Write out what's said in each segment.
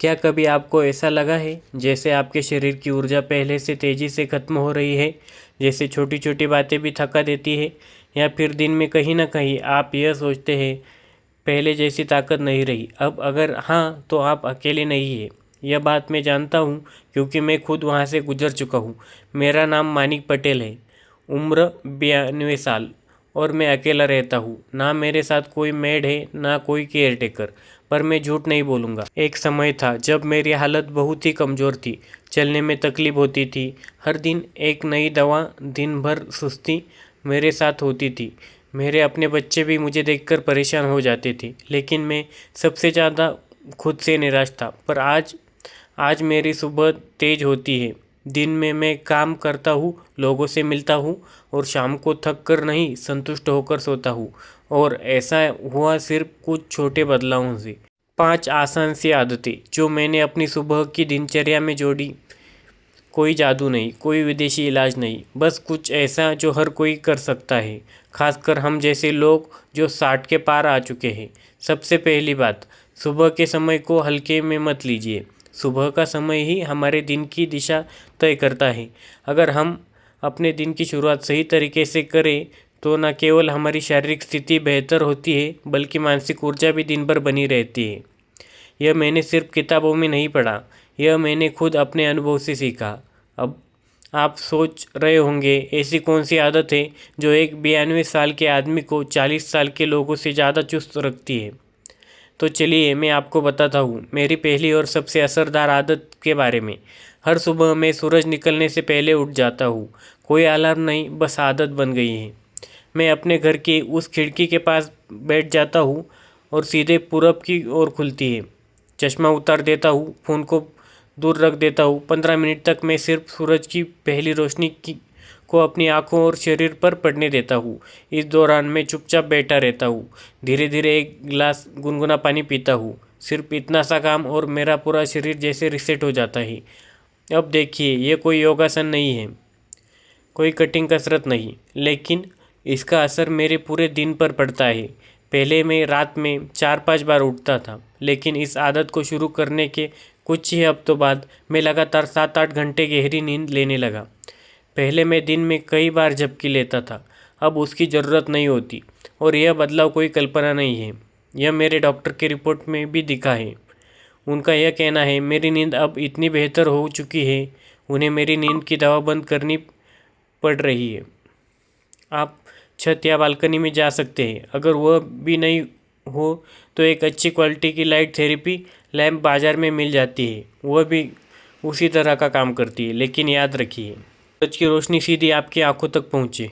क्या कभी आपको ऐसा लगा है जैसे आपके शरीर की ऊर्जा पहले से तेज़ी से खत्म हो रही है, जैसे छोटी छोटी बातें भी थका देती है, या फिर दिन में कहीं ना कहीं आप यह सोचते हैं पहले जैसी ताकत नहीं रही। अब अगर हाँ, तो आप अकेले नहीं है। यह बात मैं जानता हूँ क्योंकि मैं खुद वहाँ से गुजर चुका हूँ। मेरा नाम मानिक पटेल है, उम्र 92 साल, और मैं अकेला रहता हूँ। ना मेरे साथ कोई मेड है, ना कोई केयर टेकर। पर मैं झूठ नहीं बोलूँगा, एक समय था जब मेरी हालत बहुत ही कमज़ोर थी। चलने में तकलीफ होती थी, हर दिन एक नई दवा, दिन भर सुस्ती मेरे साथ होती थी। मेरे अपने बच्चे भी मुझे देखकर परेशान हो जाते थे, लेकिन मैं सबसे ज़्यादा खुद से निराश था। पर आज आज मेरी सुबह तेज होती है। दिन में मैं काम करता हूँ, लोगों से मिलता हूँ, और शाम को थक कर नहीं, संतुष्ट होकर सोता हूँ। और ऐसा हुआ सिर्फ कुछ छोटे बदलावों से। 5 आसान सी आदतें जो मैंने अपनी सुबह की दिनचर्या में जोड़ी। कोई जादू नहीं, कोई विदेशी इलाज नहीं, बस कुछ ऐसा जो हर कोई कर सकता है, खासकर हम जैसे लोग जो 60 के पार आ चुके हैं। सबसे पहली बात, सुबह के समय को हल्के में मत लीजिए। सुबह का समय ही हमारे दिन की दिशा तय करता है। अगर हम अपने दिन की शुरुआत सही तरीके से करें तो न केवल हमारी शारीरिक स्थिति बेहतर होती है, बल्कि मानसिक ऊर्जा भी दिन भर बनी रहती है। यह मैंने सिर्फ किताबों में नहीं पढ़ा, यह मैंने खुद अपने अनुभव से सीखा। अब आप सोच रहे होंगे, ऐसी कौन सी आदत है जो एक 92 साल के आदमी को 40 साल के लोगों से ज़्यादा चुस्त रखती है? तो चलिए मैं आपको बताता हूँ मेरी पहली और सबसे असरदार आदत के बारे में। हर सुबह मैं सूरज निकलने से पहले उठ जाता हूँ। कोई अलार्म नहीं, बस आदत बन गई है। मैं अपने घर की उस खिड़की के पास बैठ जाता हूँ और सीधे पूरब की ओर खुलती है। चश्मा उतार देता हूँ, फ़ोन को दूर रख देता हूँ। 15 मिनट तक मैं सिर्फ सूरज की पहली रोशनी की को अपनी आँखों और शरीर पर पड़ने देता हूँ। इस दौरान मैं चुपचाप बैठा रहता हूँ। धीरे धीरे एक गिलास गुनगुना पानी पीता हूँ। सिर्फ इतना सा काम और मेरा पूरा शरीर जैसे रिसेट हो जाता है। अब देखिए, ये कोई योगासन नहीं है, कोई कठिन कसरत नहीं, लेकिन इसका असर मेरे पूरे दिन पर पड़ता है। पहले मैं रात में 4-5 बार उठता था, लेकिन इस आदत को शुरू करने के कुछ ही हफ्तों बाद मैं लगातार 7-8 घंटे गहरी नींद लेने लगा। पहले मैं दिन में कई बार झपकी लेता था, अब उसकी ज़रूरत नहीं होती। और यह बदलाव कोई कल्पना नहीं है, यह मेरे डॉक्टर की रिपोर्ट में भी दिखा है। उनका यह कहना है मेरी नींद अब इतनी बेहतर हो चुकी है, उन्हें मेरी नींद की दवा बंद करनी पड़ रही है। आप छत या बालकनी में जा सकते हैं। अगर वह भी नहीं हो तो एक अच्छी क्वालिटी की लाइट थेरेपी लैंप बाज़ार में मिल जाती है, वह भी उसी तरह का काम करती है। लेकिन याद रखिए, सूरज की रोशनी सीधी आपकी आंखों तक पहुँचे,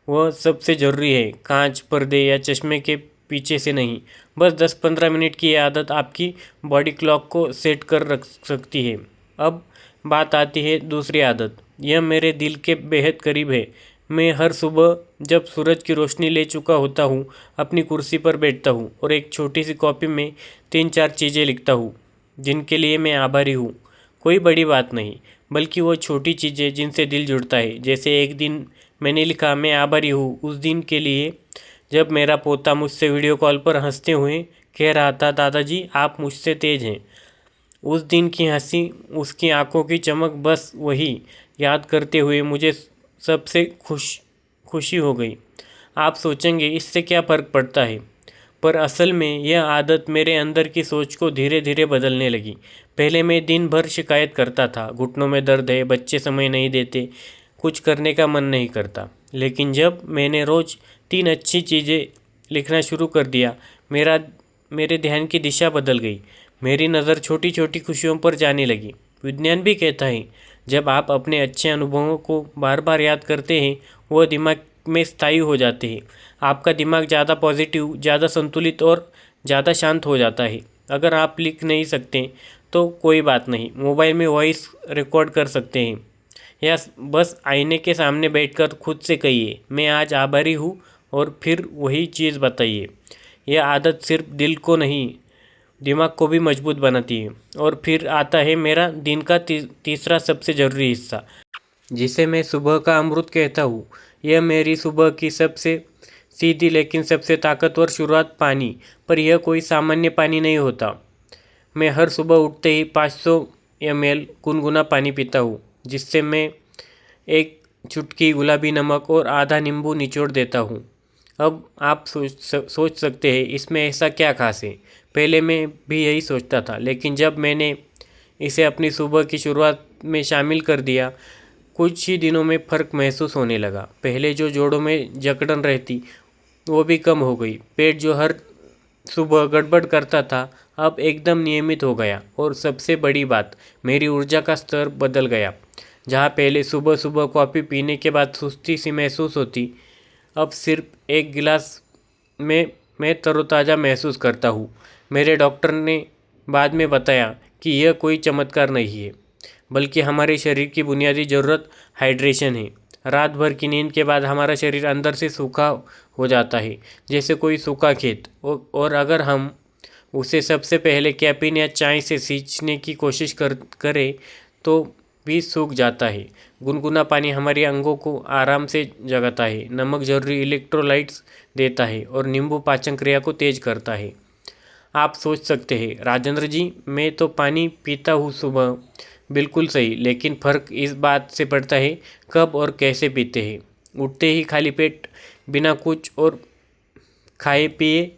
वह सबसे ज़रूरी है, कांच, पर्दे या चश्मे के पीछे से नहीं। बस 10-15 मिनट की यह आदत आपकी बॉडी क्लॉक को सेट कर रख सकती है। अब बात आती है दूसरी आदत, यह मेरे दिल के बेहद करीब है। मैं हर सुबह जब सूरज की रोशनी ले चुका होता हूँ, अपनी कुर्सी पर बैठता हूँ और एक छोटी सी कॉपी में 3-4 चीज़ें लिखता हूँ जिनके लिए मैं आभारी हूँ। कोई बड़ी बात नहीं, बल्कि वो छोटी चीज़ें जिनसे दिल जुड़ता है। जैसे एक दिन मैंने लिखा, मैं आभारी हूँ उस दिन के लिए जब मेरा पोता मुझसे वीडियो कॉल पर हंसते हुए कह रहा था, दादाजी आप मुझसे तेज हैं। उस दिन की हंसी, उसकी आंखों की चमक, बस वही याद करते हुए मुझे सबसे खुशी हो गई। आप सोचेंगे इससे क्या फ़र्क पड़ता है, पर असल में यह आदत मेरे अंदर की सोच को धीरे धीरे बदलने लगी। पहले मैं दिन भर शिकायत करता था, घुटनों में दर्द है, बच्चे समय नहीं देते, कुछ करने का मन नहीं करता। लेकिन जब मैंने रोज़ 3 अच्छी चीज़ें लिखना शुरू कर दिया, मेरे ध्यान की दिशा बदल गई। मेरी नज़र छोटी छोटी खुशियों पर जाने लगी। विज्ञान भी कहता है जब आप अपने अच्छे अनुभवों को बार बार याद करते हैं, वह दिमाग में स्थायी हो जाते हैं। आपका दिमाग ज़्यादा पॉजिटिव, ज़्यादा संतुलित और ज़्यादा शांत हो जाता है। अगर आप लिख नहीं सकते तो कोई बात नहीं, मोबाइल में वॉइस रिकॉर्ड कर सकते हैं, या बस आईने के सामने बैठकर खुद से कहिए, मैं आज आभारी हूँ, और फिर वही चीज़ बताइए। यह आदत सिर्फ दिल को नहीं, दिमाग को भी मजबूत बनाती है। और फिर आता है मेरा दिन का तीसरा सबसे ज़रूरी हिस्सा, जिसे मैं सुबह का अमृत कहता हूँ। यह मेरी सुबह की सबसे सीधी लेकिन सबसे ताकतवर शुरुआत, पानी। पर यह कोई सामान्य पानी नहीं होता। मैं हर सुबह उठते ही 500 ml गुनगुना पानी पीता हूँ, जिससे मैं एक चुटकी गुलाबी नमक और आधा नींबू निचोड़ देता हूँ। अब आप सोच सकते हैं इसमें ऐसा क्या खास है। पहले मैं भी यही सोचता था, लेकिन जब मैंने इसे अपनी सुबह की शुरुआत में शामिल कर दिया, कुछ ही दिनों में फ़र्क महसूस होने लगा। पहले जो जोड़ों में जकड़न रहती वो भी कम हो गई। पेट जो हर सुबह गड़बड़ करता था अब एकदम नियमित हो गया, और सबसे बड़ी बात, मेरी ऊर्जा का स्तर बदल गया। जहाँ पहले सुबह सुबह कॉफ़ी पीने के बाद सुस्ती सी महसूस होती, अब सिर्फ एक गिलास में मैं तरोताज़ा महसूस करता हूँ। मेरे डॉक्टर ने बाद में बताया कि यह कोई चमत्कार नहीं है, बल्कि हमारे शरीर की बुनियादी ज़रूरत हाइड्रेशन है। रात भर की नींद के बाद हमारा शरीर अंदर से सूखा हो जाता है, जैसे कोई सूखा खेत, और अगर हम उसे सबसे पहले कैफीन या चाय से सींचने की कोशिश करें तो भी सूख जाता है। गुनगुना पानी हमारे अंगों को आराम से जगाता है, नमक जरूरी इलेक्ट्रोलाइट्स देता है, और नींबू पाचन क्रिया को तेज करता है। आप सोच सकते हैं, राजेंद्र जी, मैं तो पानी पीता हूँ सुबह। बिल्कुल सही, लेकिन फ़र्क इस बात से पड़ता है कब और कैसे पीते हैं। उठते ही खाली पेट बिना कुछ और खाए पिए,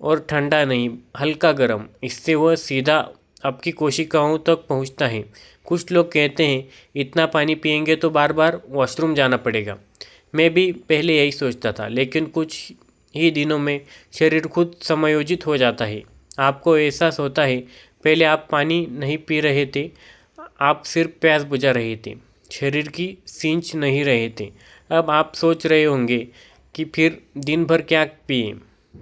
और ठंडा नहीं, हल्का गर्म, इससे वह सीधा आपकी कोशिकाओं तक पहुंचता है। कुछ लोग कहते हैं इतना पानी पिएंगे तो बार बार वॉशरूम जाना पड़ेगा। मैं भी पहले यही सोचता था, लेकिन कुछ ही दिनों में शरीर खुद समायोजित हो जाता है। आपको एहसास होता है पहले आप पानी नहीं पी रहे थे, आप सिर्फ प्यास बुझा रहे थे, शरीर की सींच नहीं रहे थे। अब आप सोच रहे होंगे कि फिर दिन भर क्या पिए।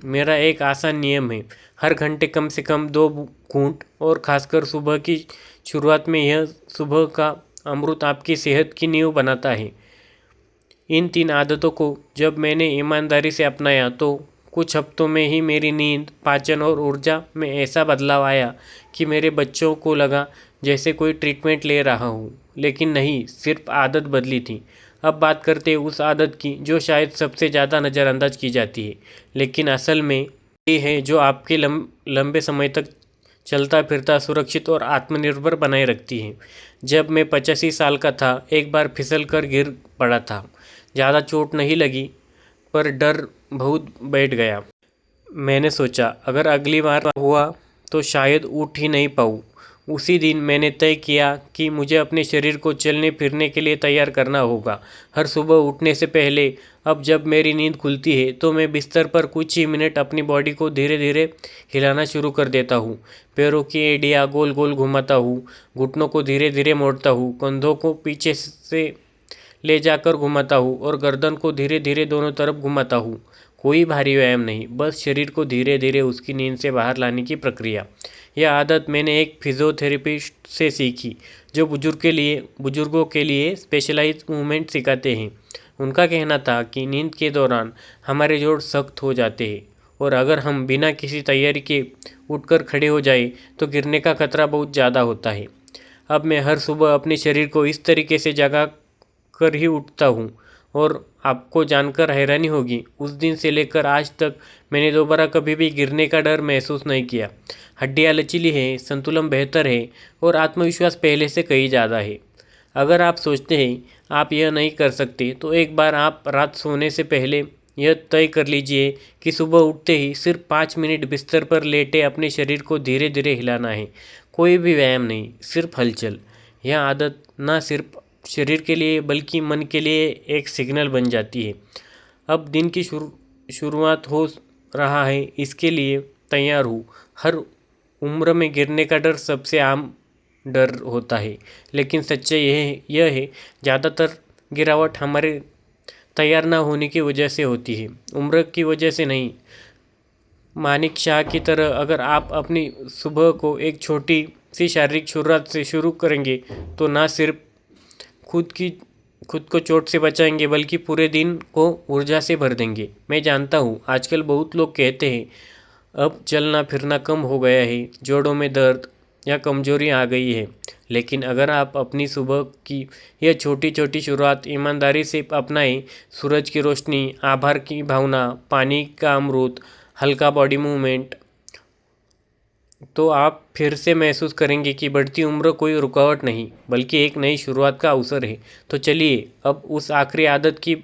मेरा एक आसान नियम है, हर घंटे कम से कम 2 घूंट, और खासकर सुबह की शुरुआत में यह सुबह का अमृत आपकी सेहत की नींव बनाता है। इन 3 आदतों को जब मैंने ईमानदारी से अपनाया तो कुछ हफ्तों में ही मेरी नींद, पाचन और ऊर्जा में ऐसा बदलाव आया कि मेरे बच्चों को लगा जैसे कोई ट्रीटमेंट ले रहा हूँ। लेकिन नहीं, सिर्फ आदत बदली थी। अब बात करते हैं उस आदत की जो शायद सबसे ज़्यादा नज़रअंदाज की जाती है, लेकिन असल में ये है जो आपके लंबे समय तक चलता फिरता, सुरक्षित और आत्मनिर्भर बनाए रखती है। जब मैं 85 साल का था, एक बार फिसल कर गिर पड़ा था। ज़्यादा चोट नहीं लगी, पर डर बहुत बैठ गया। मैंने सोचा अगर अगली बार हुआ तो शायद उठ ही नहीं पाऊँ। उसी दिन मैंने तय किया कि मुझे अपने शरीर को चलने फिरने के लिए तैयार करना होगा। हर सुबह उठने से पहले अब जब मेरी नींद खुलती है तो मैं बिस्तर पर कुछ ही मिनट अपनी बॉडी को धीरे धीरे हिलाना शुरू कर देता हूँ। पैरों की एड़ियाँ गोल गोल घुमाता हूँ, घुटनों को धीरे धीरे मोड़ता हूँ, कंधों को पीछे से ले जाकर घुमाता हूँ, और गर्दन को धीरे धीरे दोनों तरफ घुमाता हूँ। कोई भारी व्यायाम नहीं, बस शरीर को धीरे धीरे उसकी नींद से बाहर लाने की प्रक्रिया। यह आदत मैंने एक फिजियोथेरेपिस्ट से सीखी, जो बुजुर्गों के लिए स्पेशलाइज्ड मूवमेंट सिखाते हैं। उनका कहना था कि नींद के दौरान हमारे जोड़ सख्त हो जाते हैं, और अगर हम बिना किसी तैयारी के उठकर खड़े हो जाए तो गिरने का खतरा बहुत ज़्यादा होता है। अब मैं हर सुबह अपने शरीर को इस तरीके से जगा कर ही उठता हूँ, और आपको जानकर हैरानी होगी, उस दिन से लेकर आज तक मैंने दोबारा कभी भी गिरने का डर महसूस नहीं किया। हड्डियाँ लचीली है, संतुलन बेहतर है, और आत्मविश्वास पहले से कहीं ज़्यादा है। अगर आप सोचते हैं आप यह नहीं कर सकते, तो एक बार आप रात सोने से पहले यह तय कर लीजिए कि सुबह उठते ही सिर्फ 5 मिनट बिस्तर पर लेटे अपने शरीर को धीरे धीरे हिलाना है। कोई भी व्यायाम नहीं, सिर्फ हलचल। यह आदत न सिर्फ शरीर के लिए बल्कि मन के लिए एक सिग्नल बन जाती है। अब दिन की शुरुआत हो रहा है, इसके लिए तैयार हूँ। हर उम्र में गिरने का डर सबसे आम डर होता है, लेकिन सच्चाई यह है ज़्यादातर गिरावट हमारे तैयार ना होने की वजह से होती है, उम्र की वजह से नहीं। मानिक शाह की तरह अगर आप अपनी सुबह को एक छोटी सी शारीरिक शुरुआत से शुरू करेंगे तो ना सिर्फ खुद को चोट से बचाएंगे, बल्कि पूरे दिन को ऊर्जा से भर देंगे। मैं जानता हूँ आजकल बहुत लोग कहते हैं अब चलना फिरना कम हो गया है, जोड़ों में दर्द या कमजोरी आ गई है, लेकिन अगर आप अपनी सुबह की यह छोटी छोटी शुरुआत ईमानदारी से अपनाएं, सूरज की रोशनी, आभार की भावना, पानी का अमृत, हल्का बॉडी मूवमेंट, तो आप फिर से महसूस करेंगे कि बढ़ती उम्र कोई रुकावट नहीं बल्कि एक नई शुरुआत का अवसर है। तो चलिए अब उस आखिरी आदत की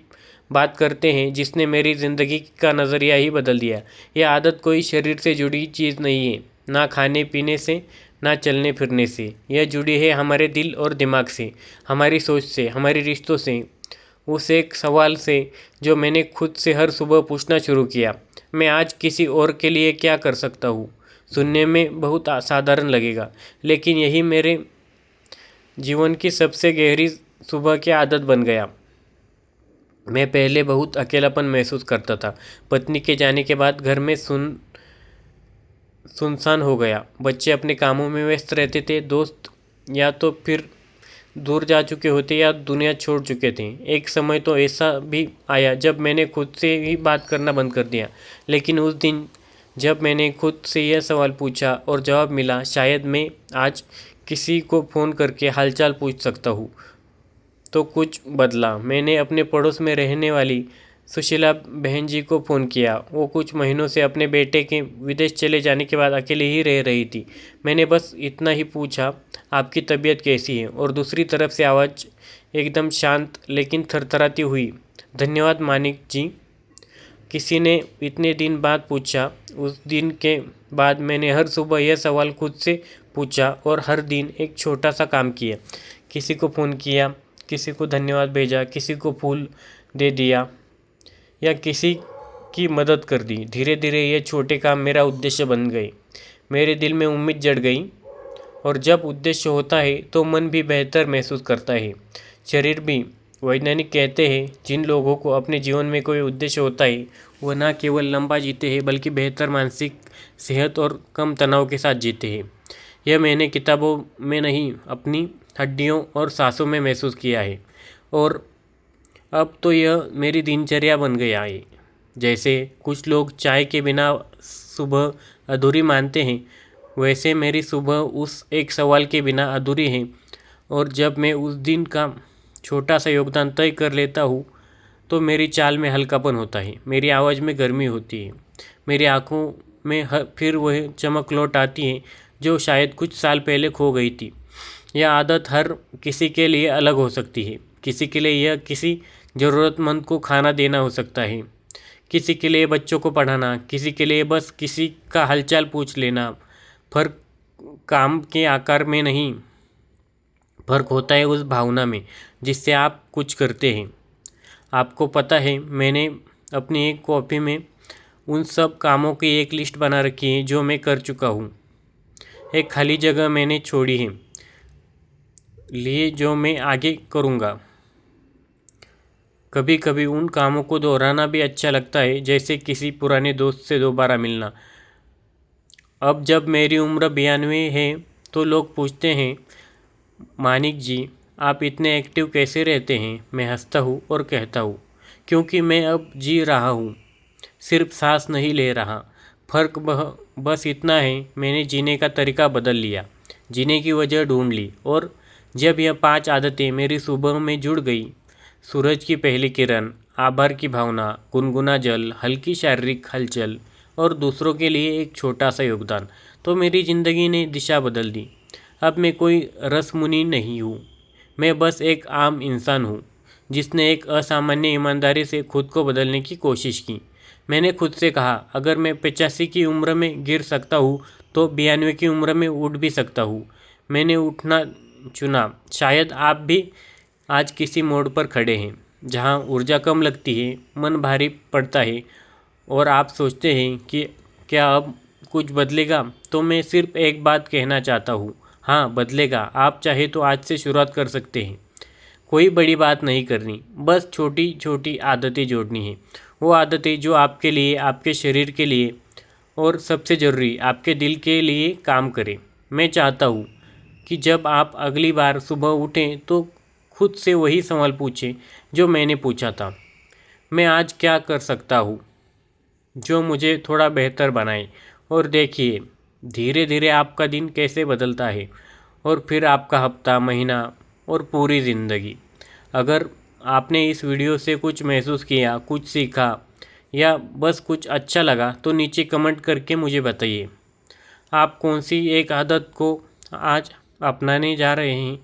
बात करते हैं जिसने मेरी ज़िंदगी का नज़रिया ही बदल दिया। यह आदत कोई शरीर से जुड़ी चीज़ नहीं है, ना खाने पीने से, ना चलने फिरने से। यह जुड़ी है हमारे दिल और दिमाग से, हमारी सोच से, हमारे रिश्तों से। उस एक सवाल से जो मैंने खुद से हर सुबह पूछना शुरू किया, मैं आज किसी और के लिए क्या कर सकता हूँ। सुनने में बहुत साधारण लगेगा, लेकिन यही मेरे जीवन की सबसे गहरी सुबह की आदत बन गया। मैं पहले बहुत अकेलापन महसूस करता था। पत्नी के जाने के बाद घर में सुनसान हो गया। बच्चे अपने कामों में व्यस्त रहते थे, दोस्त या तो फिर दूर जा चुके होते या दुनिया छोड़ चुके थे। एक समय तो ऐसा भी आया जब मैंने खुद से ही बात करना बंद कर दिया। लेकिन उस दिन जब मैंने खुद से यह सवाल पूछा और जवाब मिला, शायद मैं आज किसी को फ़ोन करके हालचाल पूछ सकता हूँ, तो कुछ बदला। मैंने अपने पड़ोस में रहने वाली सुशीला बहन जी को फ़ोन किया। वो कुछ महीनों से अपने बेटे के विदेश चले जाने के बाद अकेले ही रह रही थी। मैंने बस इतना ही पूछा, आपकी तबीयत कैसी है? और दूसरी तरफ से आवाज़ एकदम शांत लेकिन थरथराती हुई, धन्यवाद मानिक जी। किसी ने इतने दिन बाद पूछा। उस दिन के बाद मैंने हर सुबह यह सवाल खुद से पूछा और हर दिन एक छोटा सा काम किया। किसी को फ़ोन किया, किसी को धन्यवाद भेजा, किसी को फूल दे दिया या किसी की मदद कर दी। धीरे धीरे ये छोटे काम मेरा उद्देश्य बन गए। मेरे दिल में उम्मीद जड़ गई, और जब उद्देश्य होता है तो मन भी बेहतर महसूस करता है, शरीर भी। वैज्ञानिक कहते हैं जिन लोगों को अपने जीवन में कोई उद्देश्य होता है वह न केवल लंबा जीते हैं बल्कि बेहतर मानसिक सेहत और कम तनाव के साथ जीते हैं। यह मैंने किताबों में नहीं, अपनी हड्डियों और सांसों में महसूस किया है। और अब तो यह मेरी दिनचर्या बन गया है। जैसे कुछ लोग चाय के बिना सुबह अधूरी मानते हैं, वैसे मेरी सुबह उस एक सवाल के बिना अधूरी है। और जब मैं उस दिन का छोटा सा योगदान तय कर लेता हूँ तो मेरी चाल में हल्कापन होता है, मेरी आवाज़ में गर्मी होती है, मेरी आँखों में फिर वह चमक लौट आती है जो शायद कुछ साल पहले खो गई थी। यह आदत हर किसी के लिए अलग हो सकती है। किसी के लिए यह किसी ज़रूरतमंद को खाना देना हो सकता है, किसी के लिए बच्चों को पढ़ाना, किसी के लिए बस किसी का हालचाल पूछ लेना। फर्क काम के आकार में नहीं, फर्क होता है उस भावना में जिससे आप कुछ करते हैं। आपको पता है, मैंने अपनी एक कॉपी में उन सब कामों की एक लिस्ट बना रखी है जो मैं कर चुका हूँ। एक खाली जगह मैंने छोड़ी है लिए जो मैं आगे करूँगा। कभी कभी उन कामों को दोहराना भी अच्छा लगता है, जैसे किसी पुराने दोस्त से दोबारा मिलना। अब जब मेरी उम्र 92 है तो लोग पूछते हैं, मानिक जी आप इतने एक्टिव कैसे रहते हैं? मैं हंसता हूँ और कहता हूँ, क्योंकि मैं अब जी रहा हूँ, सिर्फ सांस नहीं ले रहा। फ़र्क बस इतना है, मैंने जीने का तरीका बदल लिया, जीने की वजह ढूंढ ली। और जब यह 5 आदतें मेरी सुबह में जुड़ गई, सूरज की पहली किरण, आभार की भावना, गुनगुना जल, हल्की शारीरिक हलचल और दूसरों के लिए एक छोटा सा योगदान, तो मेरी ज़िंदगी ने दिशा बदल दी। अब मैं कोई रसमुनि नहीं हूँ, मैं बस एक आम इंसान हूँ जिसने एक असामान्य ईमानदारी से खुद को बदलने की कोशिश की। मैंने खुद से कहा, अगर मैं 85 की उम्र में गिर सकता हूँ तो 92 की उम्र में उठ भी सकता हूँ। मैंने उठना चुना। शायद आप भी आज किसी मोड़ पर खड़े हैं जहाँ ऊर्जा कम लगती है, मन भारी पड़ता है और आप सोचते हैं कि क्या अब कुछ बदलेगा। तो मैं सिर्फ एक बात कहना चाहता हूँ, हाँ बदलेगा। आप चाहे तो आज से शुरुआत कर सकते हैं। कोई बड़ी बात नहीं करनी, बस छोटी छोटी आदतें जोड़नी है। वो आदतें जो आपके लिए, आपके शरीर के लिए और सबसे ज़रूरी आपके दिल के लिए काम करें। मैं चाहता हूँ कि जब आप अगली बार सुबह उठें तो खुद से वही सवाल पूछें जो मैंने पूछा था, मैं आज क्या कर सकता हूँ जो मुझे थोड़ा बेहतर बनाए। और देखिए धीरे धीरे आपका दिन कैसे बदलता है, और फिर आपका हफ्ता, महीना और पूरी ज़िंदगी। अगर आपने इस वीडियो से कुछ महसूस किया, कुछ सीखा या बस कुछ अच्छा लगा तो नीचे कमेंट करके मुझे बताइए। आप कौन सी एक आदत को आज अपनाने जा रहे हैं,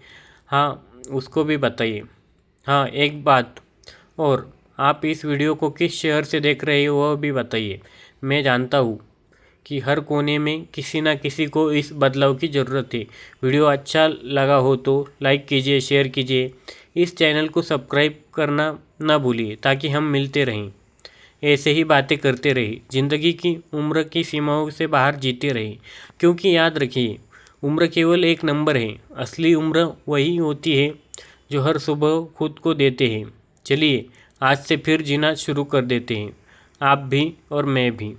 हाँ उसको भी बताइए। हाँ एक बात और, आप इस वीडियो को किस शहर से देख रहे हो वह भी बताइए। मैं जानता हूँ कि हर कोने में किसी ना किसी को इस बदलाव की ज़रूरत है। वीडियो अच्छा लगा हो तो लाइक कीजिए, शेयर कीजिए। इस चैनल को सब्सक्राइब करना ना भूलिए ताकि हम मिलते रहें, ऐसे ही बातें करते रहे, ज़िंदगी की उम्र की सीमाओं से बाहर जीते रहे। क्योंकि याद रखिए, उम्र केवल एक नंबर है, असली उम्र वही होती है जो हर सुबह खुद को देते हैं। चलिए आज से फिर जीना शुरू कर देते हैं, आप भी और मैं भी।